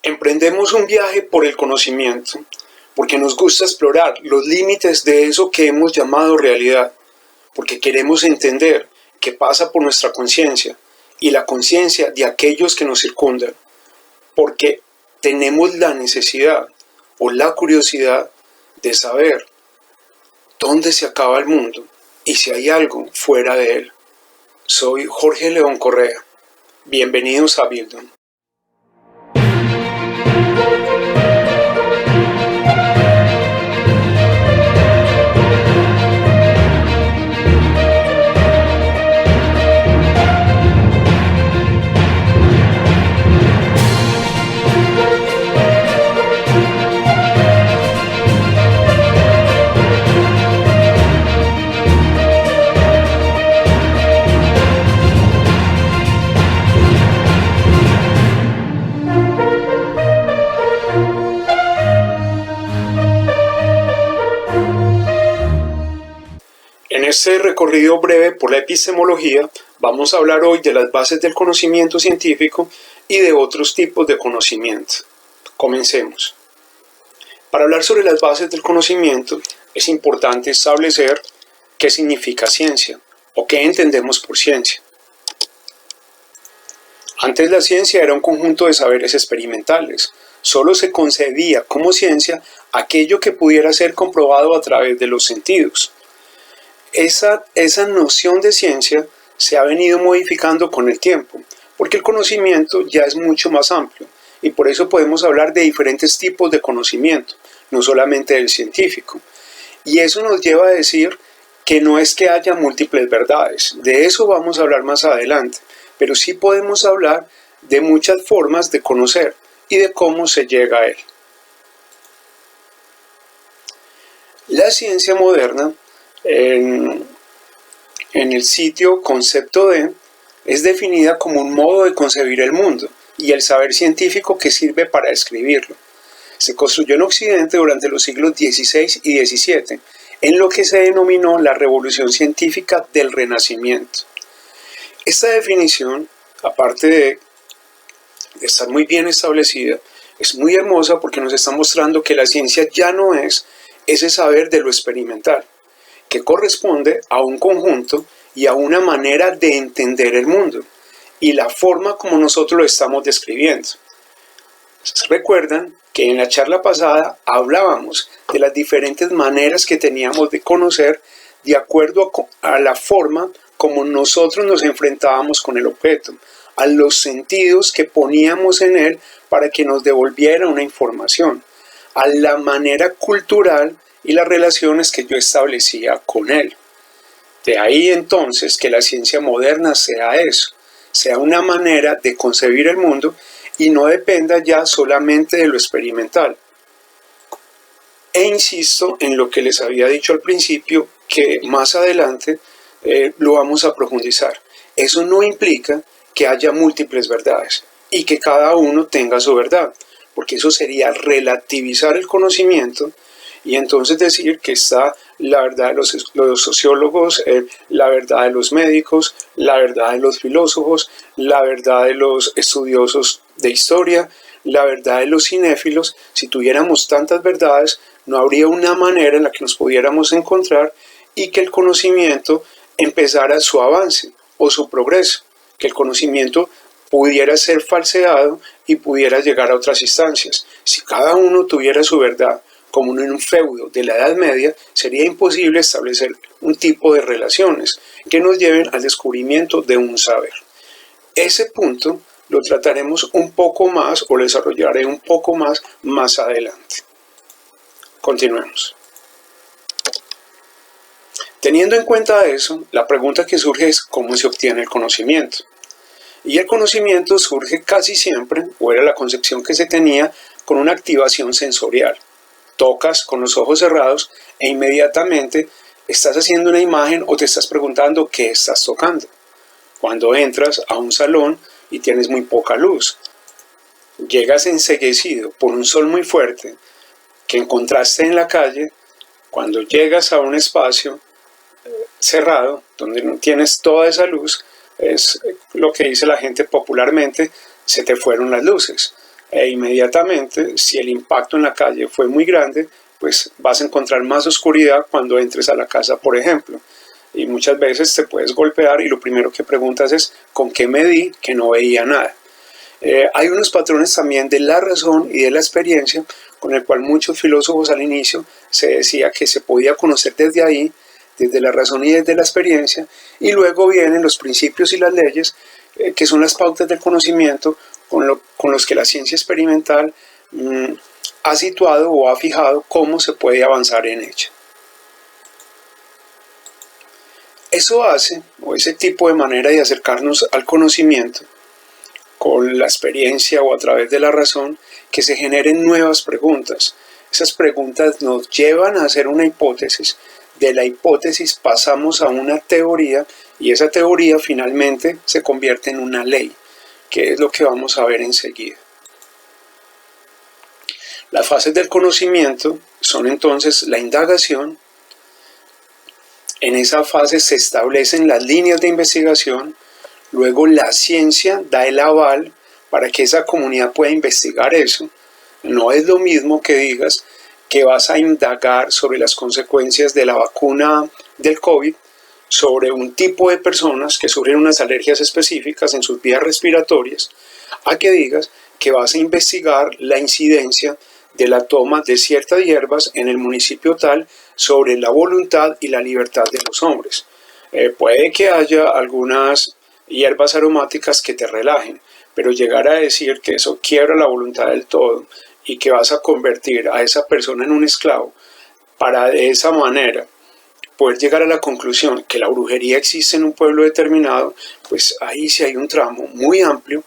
Emprendemos un viaje por el conocimiento, porque nos gusta explorar los límites de eso que hemos llamado realidad, porque queremos entender qué pasa por nuestra conciencia y la conciencia de aquellos que nos circundan, porque tenemos la necesidad o la curiosidad de saber dónde se acaba el mundo y si hay algo fuera de él. Soy Jorge León Correa. Bienvenidos a Bildung. En este recorrido breve por la epistemología, vamos a hablar hoy de las bases del conocimiento científico y de otros tipos de conocimiento. Comencemos. Para hablar sobre las bases del conocimiento, es importante establecer qué significa ciencia o qué entendemos por ciencia. Antes la ciencia era un conjunto de saberes experimentales. Solo se concebía como ciencia aquello que pudiera ser comprobado a través de los sentidos. Esa noción de ciencia se ha venido modificando con el tiempo, porque el conocimiento ya es mucho más amplio, y por eso podemos hablar de diferentes tipos de conocimiento, no solamente del científico. Y eso nos lleva a decir que no es que haya múltiples verdades, de eso vamos a hablar más adelante, pero sí podemos hablar de muchas formas de conocer y de cómo se llega a él. La ciencia moderna, en el sitio Concepto de, es definida como un modo de concebir el mundo y el saber científico que sirve para describirlo. Se construyó en Occidente durante los siglos XVI y XVII, en lo que se denominó la revolución científica del Renacimiento. Esta definición, aparte de estar muy bien establecida, es muy hermosa porque nos está mostrando que la ciencia ya no es ese saber de lo experimental, que corresponde a un conjunto y a una manera de entender el mundo y la forma como nosotros lo estamos describiendo. Recuerdan que en la charla pasada hablábamos de las diferentes maneras que teníamos de conocer de acuerdo a la forma como nosotros nos enfrentábamos con el objeto, a los sentidos que poníamos en él para que nos devolviera una información, a la manera cultural y las relaciones que yo establecía con él. De ahí entonces que la ciencia moderna sea eso, sea una manera de concebir el mundo y no dependa ya solamente de lo experimental. E insisto en lo que les había dicho al principio, que más adelante lo vamos a profundizar. Eso no implica que haya múltiples verdades y que cada uno tenga su verdad, porque eso sería relativizar el conocimiento y entonces decir que está la verdad de los sociólogos, la verdad de los médicos, la verdad de los filósofos, la verdad de los estudiosos de historia, la verdad de los cinéfilos. Si tuviéramos tantas verdades, no habría una manera en la que nos pudiéramos encontrar y que el conocimiento empezara su avance o su progreso, que el conocimiento pudiera ser falseado y pudiera llegar a otras instancias. Si cada uno tuviera su verdad, como en un feudo de la Edad Media, sería imposible establecer un tipo de relaciones que nos lleven al descubrimiento de un saber. Ese punto lo trataremos un poco más o lo desarrollaré un poco más adelante. Continuemos. Teniendo en cuenta eso, la pregunta que surge es ¿cómo se obtiene el conocimiento? Y el conocimiento surge casi siempre, o era la concepción que se tenía, con una activación sensorial. Tocas con los ojos cerrados e inmediatamente estás haciendo una imagen o te estás preguntando qué estás tocando. Cuando entras a un salón y tienes muy poca luz, llegas enceguecido por un sol muy fuerte que encontraste en la calle, cuando llegas a un espacio cerrado donde no tienes toda esa luz, es lo que dice la gente popularmente, se te fueron las luces. e inmediatamente, si el impacto en la calle fue muy grande, pues vas a encontrar más oscuridad cuando entres a la casa, por ejemplo. Y muchas veces te puedes golpear y lo primero que preguntas es ¿con qué me di que no veía nada? Hay unos patrones también de la razón y de la experiencia con el cual muchos filósofos al inicio se decía que se podía conocer desde ahí, desde la razón y desde la experiencia, y luego vienen los principios y las leyes que son las pautas del conocimiento con los que la ciencia experimental ha situado o ha fijado cómo se puede avanzar en ella. Eso hace, o ese tipo de manera de acercarnos al conocimiento, con la experiencia o a través de la razón, que se generen nuevas preguntas. Esas preguntas nos llevan a hacer una hipótesis, de la hipótesis pasamos a una teoría y esa teoría finalmente se convierte en una ley, que es lo que vamos a ver enseguida. Las fases del conocimiento son entonces la indagación. En esa fase se establecen las líneas de investigación. Luego la ciencia da el aval para que esa comunidad pueda investigar eso. No es lo mismo que digas que vas a indagar sobre las consecuencias de la vacuna del COVID sobre un tipo de personas que sufren unas alergias específicas en sus vías respiratorias, a que digas que vas a investigar la incidencia de la toma de ciertas hierbas en el municipio tal sobre la voluntad y la libertad de los hombres. Puede que haya algunas hierbas aromáticas que te relajen, pero llegar a decir que eso quiebra la voluntad del todo y que vas a convertir a esa persona en un esclavo para de esa manera poder llegar a la conclusión que la brujería existe en un pueblo determinado, pues ahí sí hay un tramo muy amplio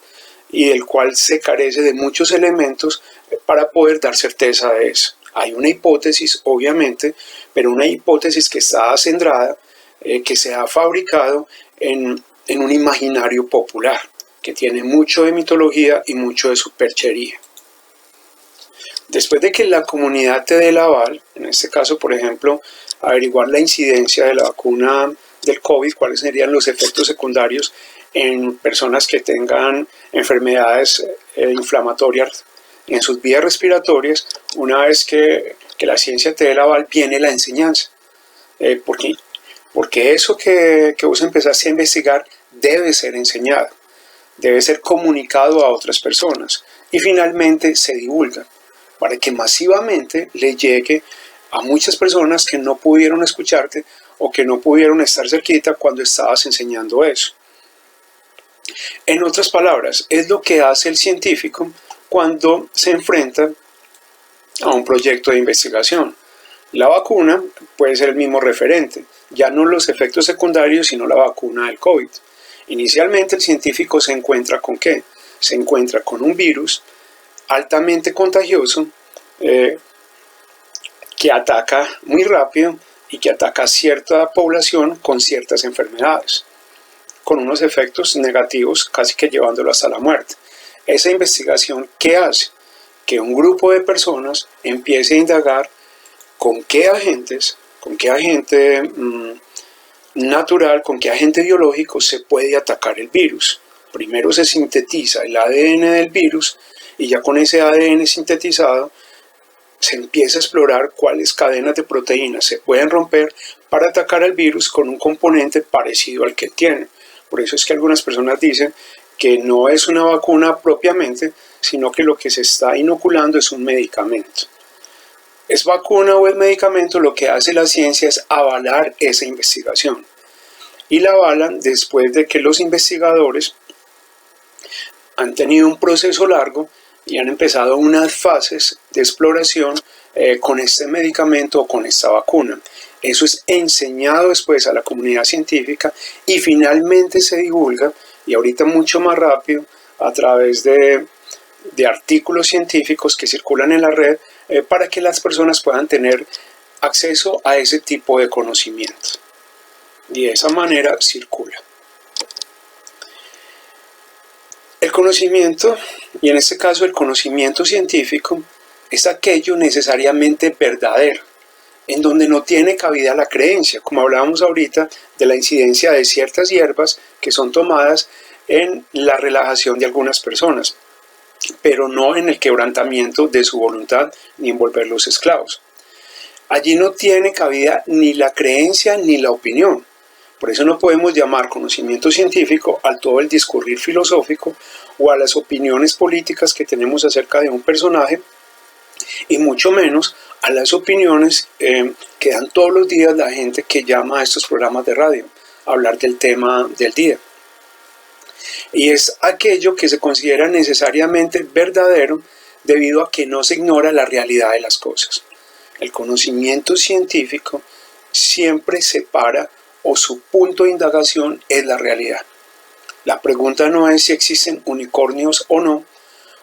y del cual se carece de muchos elementos para poder dar certeza de eso. Hay una hipótesis, obviamente, pero una hipótesis que está acendrada, que se ha fabricado en un imaginario popular, que tiene mucho de mitología y mucho de superchería. Después de que la comunidad te dé el aval, en este caso, por ejemplo, averiguar la incidencia de la vacuna del COVID, cuáles serían los efectos secundarios en personas que tengan enfermedades inflamatorias en sus vías respiratorias, una vez que la ciencia te dé el aval, viene la enseñanza. Porque eso que vos empezaste a investigar debe ser enseñado, debe ser comunicado a otras personas y finalmente se divulga para que masivamente le llegue a muchas personas que no pudieron escucharte o que no pudieron estar cerquita cuando estabas enseñando eso. En otras palabras, es lo que hace el científico cuando se enfrenta a un proyecto de investigación. La vacuna puede ser el mismo referente, ya no los efectos secundarios, sino la vacuna del COVID. Inicialmente el científico se encuentra ¿con qué? Se encuentra con un virus altamente contagioso que ataca muy rápido y que ataca a cierta población con ciertas enfermedades, con unos efectos negativos casi que llevándolo hasta la muerte. Esa investigación, ¿qué hace? Que un grupo de personas empiece a indagar con qué agente natural, con qué agente biológico se puede atacar el virus. Primero se sintetiza el ADN del virus y ya con ese ADN sintetizado se empieza a explorar cuáles cadenas de proteínas se pueden romper para atacar al virus con un componente parecido al que tiene. Por eso es que algunas personas dicen que no es una vacuna propiamente, sino que lo que se está inoculando es un medicamento. ¿Es vacuna o es medicamento? Lo que hace la ciencia es avalar esa investigación. Y la avalan después de que los investigadores han tenido un proceso largo y han empezado unas fases de exploración con este medicamento o con esta vacuna. Eso es enseñado después a la comunidad científica y finalmente se divulga, y ahorita mucho más rápido, a través de artículos científicos que circulan en la red para que las personas puedan tener acceso a ese tipo de conocimiento. Y de esa manera circula. El conocimiento, y en este caso el conocimiento científico, es aquello necesariamente verdadero, en donde no tiene cabida la creencia, como hablábamos ahorita de la incidencia de ciertas hierbas que son tomadas en la relajación de algunas personas. pero no en el quebrantamiento de su voluntad ni en volverlos esclavos. Allí no tiene cabida ni la creencia ni la opinión. Por eso no podemos llamar conocimiento científico a todo el discurrir filosófico o a las opiniones políticas que tenemos acerca de un personaje, y mucho menos a las opiniones que dan todos los días la gente que llama a estos programas de radio a hablar del tema del día. Y es aquello que se considera necesariamente verdadero debido a que no se ignora la realidad de las cosas. El conocimiento científico siempre separa, o su punto de indagación es la realidad. La pregunta no es si existen unicornios o no,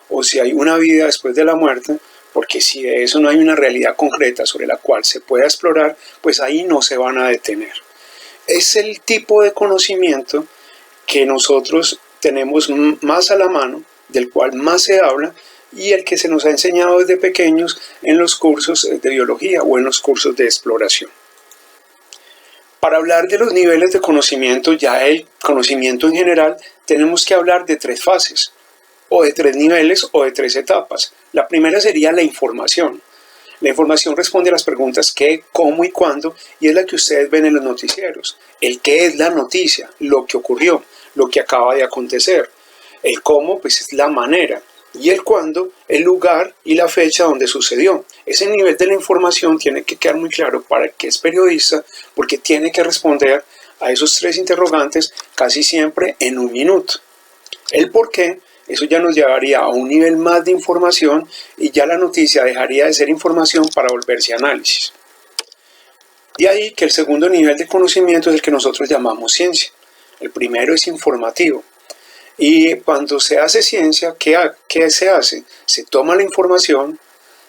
o si hay una vida después de la muerte, porque si de eso no hay una realidad concreta sobre la cual se pueda explorar, pues ahí no se van a detener. Es el tipo de conocimiento que nosotros tenemos más a la mano, del cual más se habla, y el que se nos ha enseñado desde pequeños en los cursos de biología o en los cursos de exploración. Para hablar de los niveles de conocimiento, ya el conocimiento en general, tenemos que hablar de 3 fases, o de 3 niveles, o de 3 etapas. La primera sería la información. La información responde a las preguntas qué, cómo y cuándo, y es la que ustedes ven en los noticieros. El qué es la noticia, lo que ocurrió, lo que acaba de acontecer. El cómo, pues es la manera. Y el cuándo, el lugar y la fecha donde sucedió. Ese nivel de la información tiene que quedar muy claro para el que es periodista, porque tiene que responder a esos 3 interrogantes casi siempre en 1 minuto. El por qué, eso ya nos llevaría a un nivel más de información y ya la noticia dejaría de ser información para volverse análisis. De ahí que el segundo nivel de conocimiento es el que nosotros llamamos ciencia. El primero es informativo. Y cuando se hace ciencia, ¿qué se hace? Se toma la información,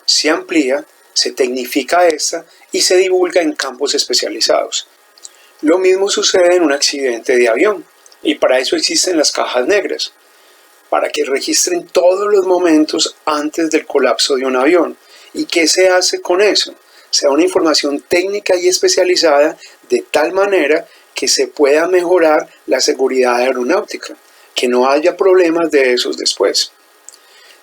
se amplía, se tecnifica esta y se divulga en campos especializados. Lo mismo sucede en un accidente de avión, y para eso existen las cajas negras, para que registren todos los momentos antes del colapso de un avión. ¿Y qué se hace con eso? Se da una información técnica y especializada de tal manera que se pueda mejorar la seguridad aeronáutica, que no haya problemas de esos después.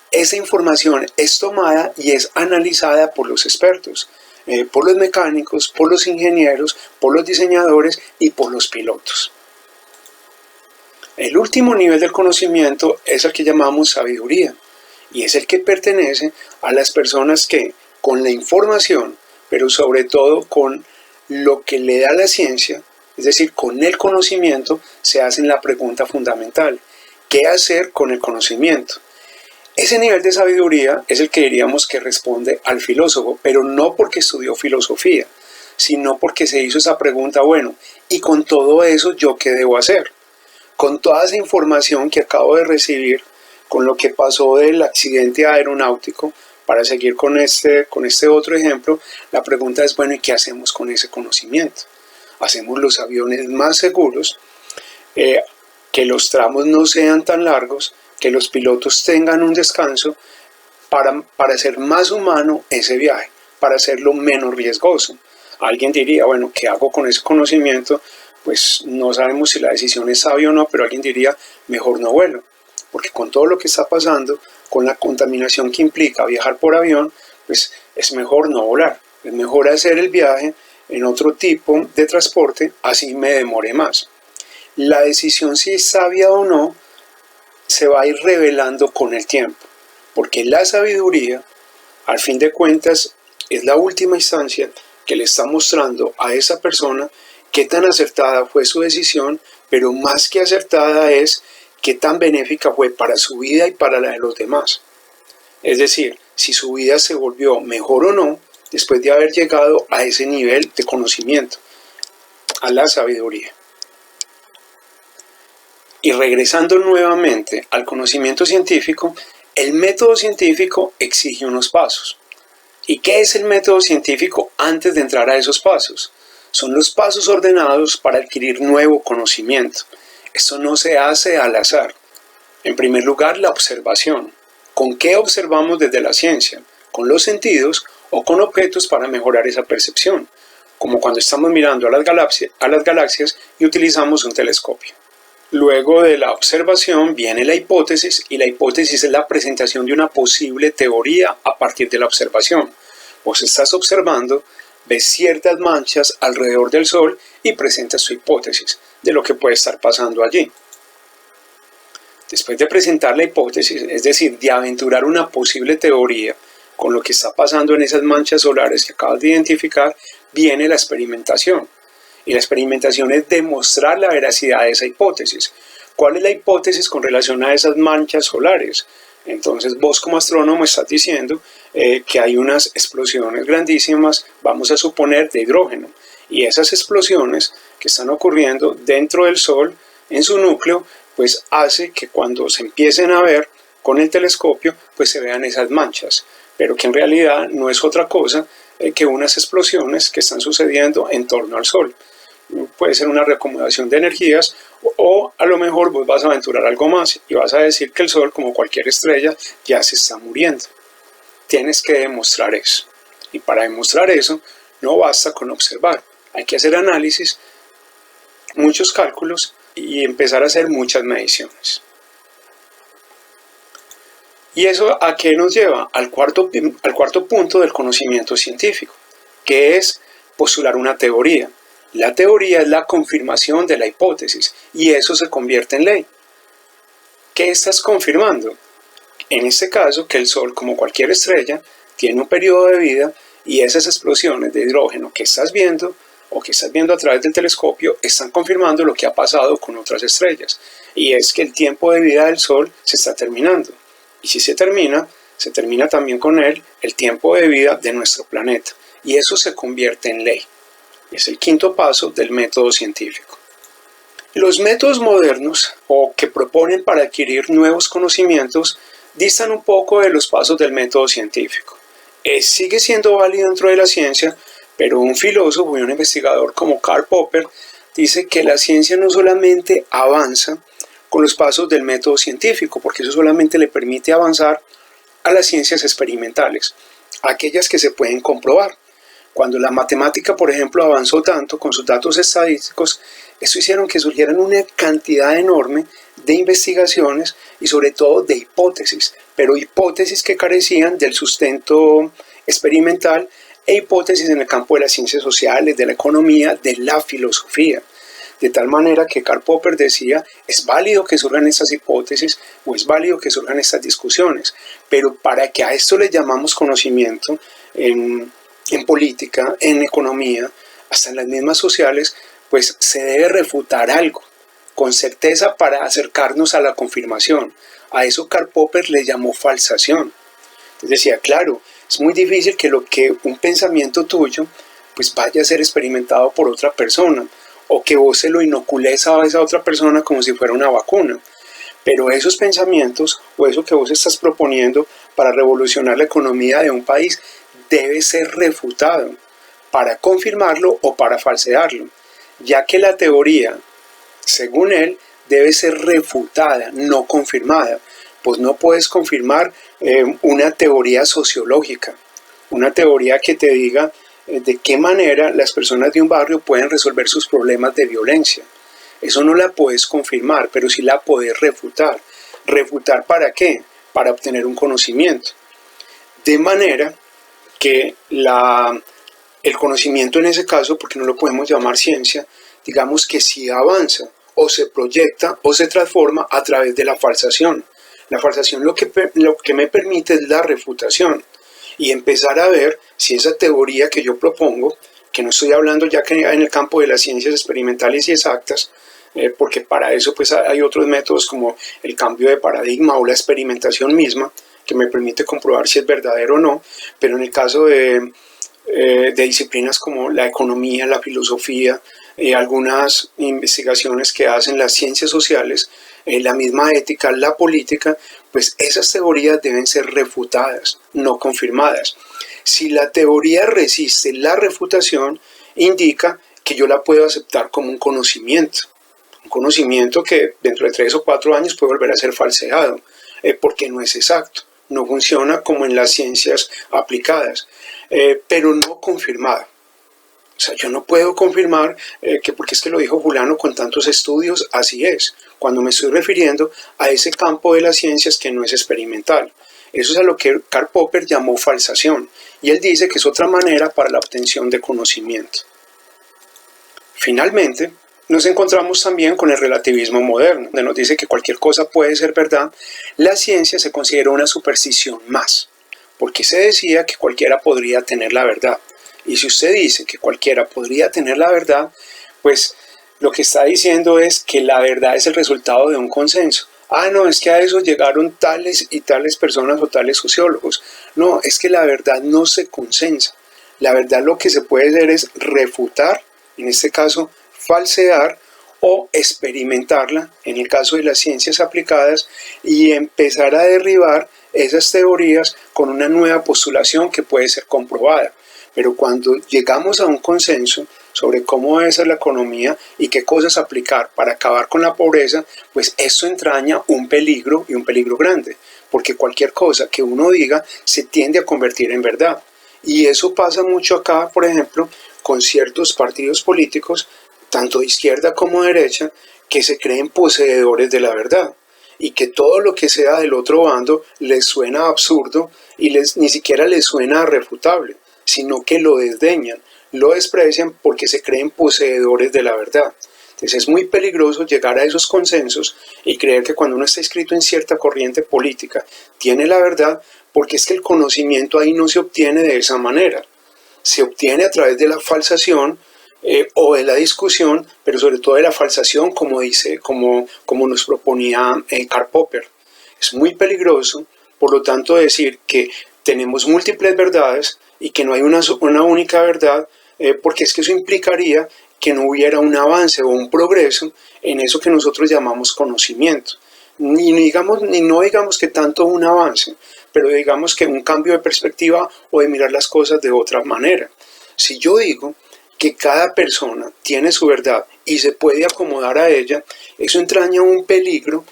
Esa información es tomada y es analizada por los expertos, por los mecánicos, por los ingenieros, por los diseñadores y por los pilotos. El último nivel del conocimiento es el que llamamos sabiduría, y es el que pertenece a las personas que, con la información, pero sobre todo con lo que le da la ciencia, es decir, con el conocimiento, se hacen la pregunta fundamental: ¿qué hacer con el conocimiento? Ese nivel de sabiduría es el que diríamos que responde al filósofo, pero no porque estudió filosofía, sino porque se hizo esa pregunta: bueno, ¿y con todo eso yo qué debo hacer? Con toda esa información que acabo de recibir, con lo que pasó del accidente aeronáutico, para seguir con este otro ejemplo, la pregunta es: bueno, ¿y qué hacemos con ese conocimiento? ¿Hacemos los aviones más seguros? Que los tramos no sean tan largos, que los pilotos tengan un descanso para hacer más humano ese viaje, para hacerlo menos riesgoso. Alguien diría: bueno, ¿qué hago con ese conocimiento? Pues no sabemos si la decisión es sabia o no, pero alguien diría: mejor no vuelo, porque con todo lo que está pasando, con la contaminación que implica viajar por avión, pues es mejor no volar, es mejor hacer el viaje en otro tipo de transporte, así me demore más. La decisión si es sabia o no se va a ir revelando con el tiempo, porque la sabiduría, al fin de cuentas, es la última instancia que le está mostrando a esa persona qué tan acertada fue su decisión, pero más que acertada es qué tan benéfica fue para su vida y para la de los demás. Es decir, si su vida se volvió mejor o no después de haber llegado a ese nivel de conocimiento, a la sabiduría. Y regresando nuevamente al conocimiento científico, el método científico exige unos pasos. ¿Y qué es el método científico antes de entrar a esos pasos? Son los pasos ordenados para adquirir nuevo conocimiento. Esto no se hace al azar. En primer lugar, la observación. ¿Con qué observamos desde la ciencia? ¿Con los sentidos o con objetos para mejorar esa percepción? Como cuando estamos mirando a las galaxias y utilizamos un telescopio. Luego de la observación viene la hipótesis, y la hipótesis es la presentación de una posible teoría a partir de la observación. Vos estás observando, ves ciertas manchas alrededor del Sol y presentas tu hipótesis de lo que puede estar pasando allí. Después de presentar la hipótesis, es decir, de aventurar una posible teoría con lo que está pasando en esas manchas solares que acabas de identificar, viene la experimentación. Y la experimentación es demostrar la veracidad de esa hipótesis. ¿Cuál es la hipótesis con relación a esas manchas solares? Entonces vos como astrónomo estás diciendo que hay unas explosiones grandísimas, vamos a suponer, de hidrógeno. Y esas explosiones que están ocurriendo dentro del Sol, en su núcleo, pues hace que cuando se empiecen a ver con el telescopio, pues se vean esas manchas. Pero que en realidad no es otra cosa que unas explosiones que están sucediendo en torno al Sol. Puede ser una reacomodación de energías, o a lo mejor vos vas a aventurar algo más y vas a decir que el Sol, como cualquier estrella, ya se está muriendo. Tienes que demostrar eso. Y para demostrar eso, no basta con observar. Hay que hacer análisis, muchos cálculos y empezar a hacer muchas mediciones. ¿Y eso a qué nos lleva? Al cuarto punto del conocimiento científico, que es postular una teoría. La teoría es la confirmación de la hipótesis y eso se convierte en ley. ¿Qué estás confirmando? En este caso, que el Sol, como cualquier estrella, tiene un periodo de vida y esas explosiones de hidrógeno que estás viendo o que estás viendo a través del telescopio están confirmando lo que ha pasado con otras estrellas. Y es que el tiempo de vida del Sol se está terminando. Y si se termina también con él el tiempo de vida de nuestro planeta. Y eso se convierte en ley. Es el quinto paso del método científico. Los métodos modernos, o que proponen para adquirir nuevos conocimientos, distan un poco de los pasos del método científico. Sigue siendo válido dentro de la ciencia, pero un filósofo y un investigador como Karl Popper dice que la ciencia no solamente avanza con los pasos del método científico, porque eso solamente le permite avanzar a las ciencias experimentales, aquellas que se pueden comprobar. Cuando la matemática, por ejemplo, avanzó tanto con sus datos estadísticos, esto hicieron que surgieran una cantidad enorme de investigaciones y sobre todo de hipótesis, pero hipótesis que carecían del sustento experimental e hipótesis en el campo de las ciencias sociales, de la economía, de la filosofía. De tal manera que Karl Popper decía, es válido que surjan estas hipótesis o es válido que surjan estas discusiones, pero para que a esto le llamamos conocimiento en política, en economía, hasta en las mismas sociales, pues se debe refutar algo, con certeza para acercarnos a la confirmación. A eso Karl Popper le llamó falsación. Entonces decía, claro, es muy difícil que un pensamiento tuyo pues vaya a ser experimentado por otra persona, o que vos se lo inocules a esa otra persona como si fuera una vacuna. Pero esos pensamientos, o eso que vos estás proponiendo para revolucionar la economía de un país, debe ser refutado para confirmarlo o para falsearlo, ya que la teoría, según él, debe ser refutada, no confirmada. Pues no puedes confirmar una teoría sociológica, una teoría que te diga de qué manera las personas de un barrio pueden resolver sus problemas de violencia. Eso no la puedes confirmar, pero sí la puedes refutar. ¿Refutar para qué? Para obtener un conocimiento. De manera que el conocimiento en ese caso, porque no lo podemos llamar ciencia, digamos que sí avanza, o se proyecta, o se transforma a través de la falsación. La falsación lo que me permite es la refutación, y empezar a ver si esa teoría que yo propongo, que no estoy hablando ya que en el campo de las ciencias experimentales y exactas, porque para eso pues hay otros métodos como el cambio de paradigma o la experimentación misma, que me permite comprobar si es verdadero o no, pero en el caso de disciplinas como la economía, la filosofía, algunas investigaciones que hacen las ciencias sociales, la misma ética, la política, pues esas teorías deben ser refutadas, no confirmadas. Si la teoría resiste la refutación, indica que yo la puedo aceptar como un conocimiento que dentro de 3 o 4 años puede volver a ser falseado, porque no es exacto, no funciona como en las ciencias aplicadas, pero no confirmado. O sea, yo no puedo confirmar que porque es que lo dijo fulano con tantos estudios, así es, cuando me estoy refiriendo a ese campo de las ciencias que no es experimental. Eso es a lo que Karl Popper llamó falsación, y él dice que es otra manera para la obtención de conocimiento. Finalmente, nos encontramos también con el relativismo moderno, donde nos dice que cualquier cosa puede ser verdad. La ciencia se considera una superstición más, porque se decía que cualquiera podría tener la verdad. Y si usted dice que cualquiera podría tener la verdad, pues lo que está diciendo es que la verdad es el resultado de un consenso. Ah, no, es que a eso llegaron tales y tales personas o tales sociólogos. No, es que la verdad no se consensa. La verdad lo que se puede hacer es refutar, en este caso falsear, o experimentarla, en el caso de las ciencias aplicadas, y empezar a derribar esas teorías con una nueva postulación que puede ser comprobada. Pero cuando llegamos a un consenso sobre cómo debe ser la economía y qué cosas aplicar para acabar con la pobreza, pues esto entraña un peligro, y un peligro grande, porque cualquier cosa que uno diga se tiende a convertir en verdad. Y eso pasa mucho acá, por ejemplo, con ciertos partidos políticos, tanto de izquierda como de derecha, que se creen poseedores de la verdad, y que todo lo que sea del otro bando les suena absurdo y ni siquiera les suena refutable, sino que lo desdeñan, lo desprecian porque se creen poseedores de la verdad. Entonces es muy peligroso llegar a esos consensos y creer que cuando uno está inscrito en cierta corriente política tiene la verdad, porque es que el conocimiento ahí no se obtiene de esa manera. Se obtiene a través de la falsación o de la discusión, pero sobre todo de la falsación, como nos proponía Karl Popper. Es muy peligroso, por lo tanto, decir que tenemos múltiples verdades y que no hay una única verdad, porque es que eso implicaría que no hubiera un avance o un progreso en eso que nosotros llamamos conocimiento. No digamos que tanto un avance, pero digamos que un cambio de perspectiva o de mirar las cosas de otra manera. Si yo digo que cada persona tiene su verdad y se puede acomodar a ella, eso entraña un peligro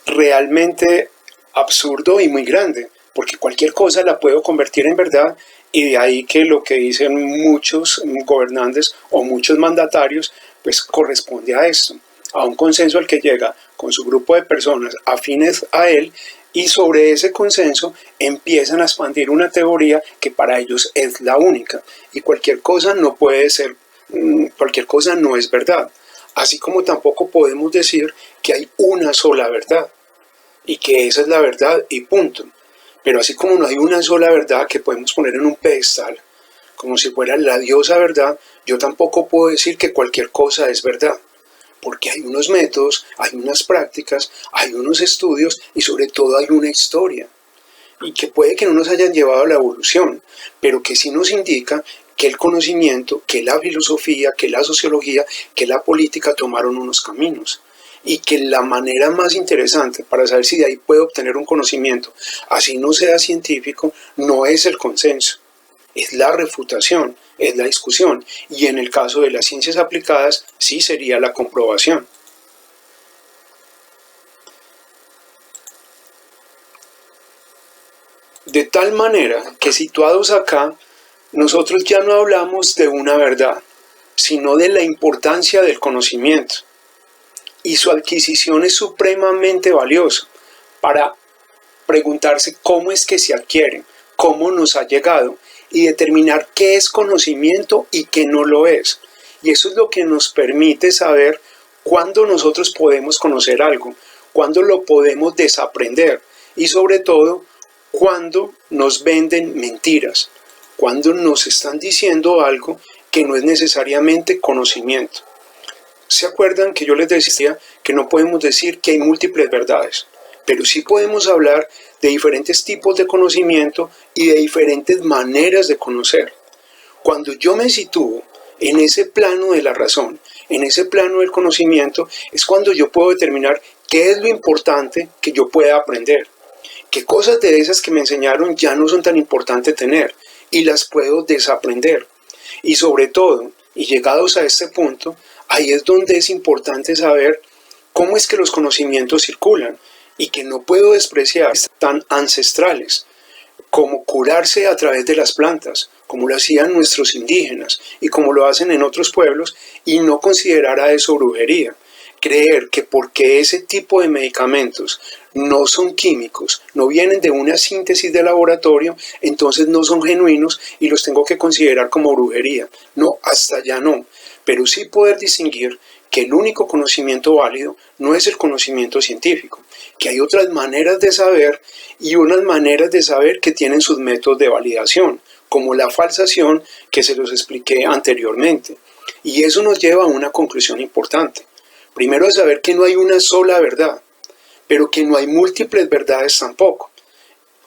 realmente absurdo y muy grande, porque cualquier cosa la puedo convertir en verdad, y de ahí que lo que dicen muchos gobernantes o muchos mandatarios, pues corresponde a esto, a un consenso al que llega con su grupo de personas afines a él, y sobre ese consenso empiezan a expandir una teoría que para ellos es la única, y cualquier cosa no puede ser, cualquier cosa no es verdad, así como tampoco podemos decir que hay una sola verdad, y que esa es la verdad y punto. Pero así como no hay una sola verdad que podemos poner en un pedestal, como si fuera la diosa verdad, yo tampoco puedo decir que cualquier cosa es verdad. Porque hay unos métodos, hay unas prácticas, hay unos estudios y sobre todo hay una historia. Y que puede que no nos hayan llevado a la evolución, pero que sí nos indica que el conocimiento, que la filosofía, que la sociología, que la política tomaron unos caminos. Y que la manera más interesante para saber si de ahí puedo obtener un conocimiento, así no sea científico, no es el consenso, es la refutación, es la discusión, y en el caso de las ciencias aplicadas sí sería la comprobación. De tal manera que situados acá, nosotros ya no hablamos de una verdad, sino de la importancia del conocimiento. Y su adquisición es supremamente valiosa para preguntarse cómo es que se adquiere, cómo nos ha llegado, y determinar qué es conocimiento y qué no lo es. Y eso es lo que nos permite saber cuándo nosotros podemos conocer algo, cuándo lo podemos desaprender, y sobre todo cuándo nos venden mentiras, cuándo nos están diciendo algo que no es necesariamente conocimiento. ¿Se acuerdan que yo les decía que no podemos decir que hay múltiples verdades? Pero sí podemos hablar de diferentes tipos de conocimiento y de diferentes maneras de conocer. Cuando yo me sitúo en ese plano de la razón, en ese plano del conocimiento, es cuando yo puedo determinar qué es lo importante que yo pueda aprender. Qué cosas de esas que me enseñaron ya no son tan importantes tener y las puedo desaprender. Y sobre todo, y llegados a este punto, ahí es donde es importante saber cómo es que los conocimientos circulan y que no puedo despreciar tan ancestrales. como curarse a través de las plantas, como lo hacían nuestros indígenas y como lo hacen en otros pueblos, y no considerar a eso brujería. Creer que porque ese tipo de medicamentos no son químicos, no vienen de una síntesis de laboratorio, entonces no son genuinos y los tengo que considerar como brujería. No, hasta allá no. Pero sí poder distinguir que el único conocimiento válido no es el conocimiento científico, que hay otras maneras de saber y unas maneras de saber que tienen sus métodos de validación, como la falsación que se los expliqué anteriormente. Y eso nos lleva a una conclusión importante. Primero, es saber que no hay una sola verdad, pero que no hay múltiples verdades tampoco.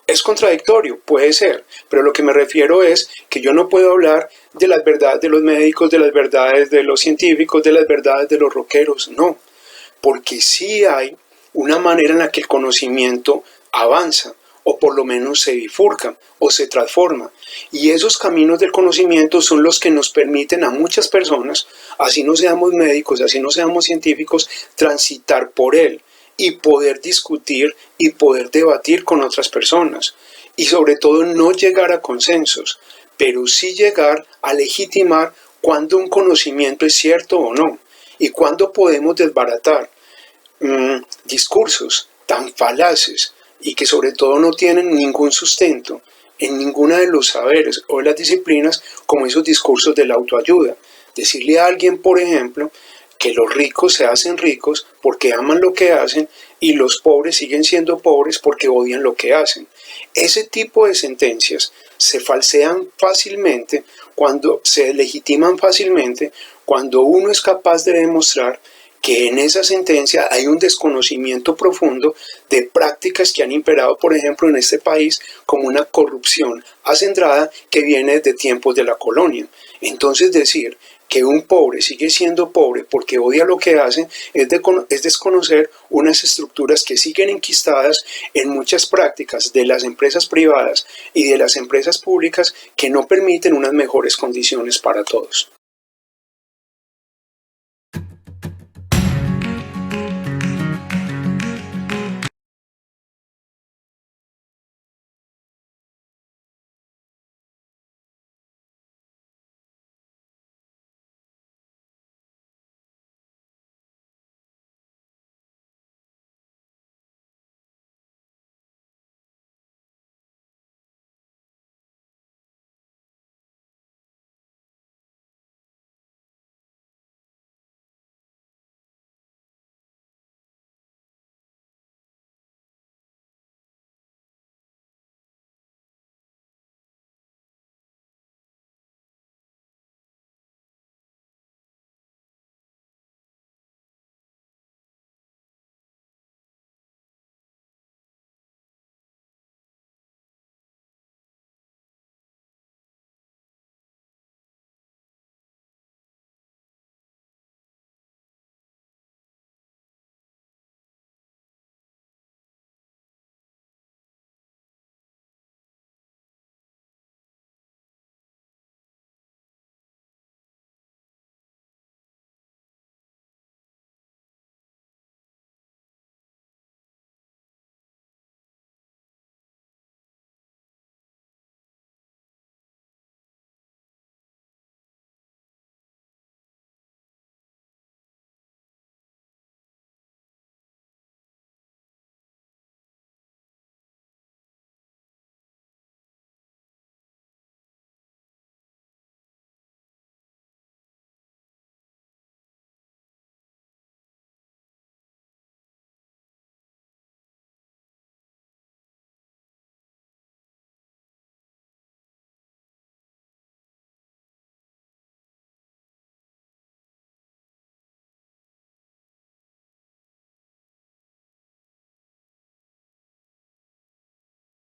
Es contradictorio, puede ser, pero lo que me refiero es que yo no puedo hablar de las verdades de los médicos, de las verdades de los científicos, de las verdades de los rockeros, no, porque sí hay una manera en la que el conocimiento avanza, o por lo menos se bifurca, o se transforma, y esos caminos del conocimiento son los que nos permiten a muchas personas, así no seamos médicos, así no seamos científicos, transitar por él, y poder discutir y poder debatir con otras personas, y sobre todo no llegar a consensos, pero sí llegar a legitimar cuándo un conocimiento es cierto o no, y cuándo podemos desbaratar discursos tan falaces y que sobre todo no tienen ningún sustento en ninguna de los saberes o de las disciplinas, como esos discursos de la autoayuda. Decirle a alguien, por ejemplo, que los ricos se hacen ricos porque aman lo que hacen y los pobres siguen siendo pobres porque odian lo que hacen. Ese tipo de sentencias se falsean fácilmente, cuando se legitiman fácilmente, cuando uno es capaz de demostrar que en esa sentencia hay un desconocimiento profundo de prácticas que han imperado, por ejemplo, en este país, como una corrupción acendrada que viene de tiempos de la colonia. Entonces, decir que un pobre sigue siendo pobre porque odia lo que hace es desconocer unas estructuras que siguen enquistadas en muchas prácticas de las empresas privadas y de las empresas públicas que no permiten unas mejores condiciones para todos.